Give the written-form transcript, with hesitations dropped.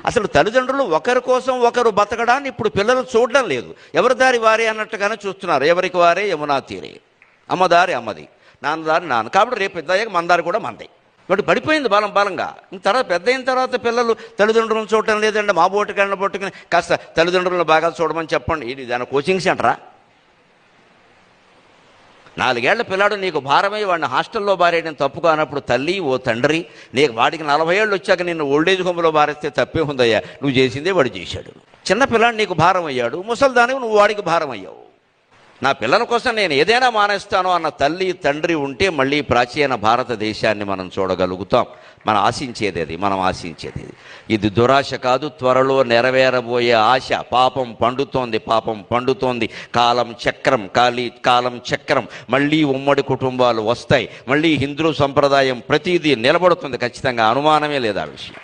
అసలు తల్లిదండ్రులు ఒకరి కోసం ఒకరు బతకడాన్ని ఇప్పుడు పిల్లలు చూడడం లేదు. ఎవరి దారి వారే అన్నట్టుగానే చూస్తున్నారు. ఎవరికి వారే యమునా తీరే, అమ్మదారి అమ్మది, నాన్నదారి నాన్న. కాబట్టి రేపు పెద్దయ్యాక మందారి కూడా మందే. బట్ పడిపోయింది బలంగా. తర్వాత పెద్ద అయిన తర్వాత పిల్లలు తల్లిదండ్రులను చూడటం లేదండి. మా బోటుకన్నా బొట్టుకుని కాస్త తల్లిదండ్రులను బాగా చూడమని చెప్పండి. ఇది దాని కోచింగ్ సెంటరా? 4 ఏళ్ల పిల్లాడు నీకు భారమై వాడిని హాస్టల్లో బారేయడం తప్పు కానప్పుడు తల్లి ఓ తండ్రి, నీకు వాడికి 40 ఏళ్ళు వచ్చాక నిన్ను ఓల్డేజ్ హోమ్లో బారేస్తే తప్పే ఉందయ్యా. నువ్వు చేసిందే వాడు చేశాడు. చిన్న పిల్లాడు నీకు భారం అయ్యాడు, ముసలిదానికి నువ్వు వాడికి భారం అయ్యావు. నా పిల్లల కోసం నేను ఏదైనా మానేస్తాను అన్న తల్లి తండ్రి ఉంటే మళ్ళీ ప్రాచీన భారతదేశాన్ని మనం చూడగలుగుతాం. మనం ఆశించేది అది. ఇది దురాశ కాదు, త్వరలో నెరవేరబోయే ఆశ. పాపం పండుతోంది. కాలం చక్రం. మళ్ళీ ఉమ్మడి కుటుంబాలు వస్తాయి. మళ్ళీ హిందూ సంప్రదాయం ప్రతిదీ నిలబడుతుంది ఖచ్చితంగా. అనుమానమే లేదు ఆ విషయం.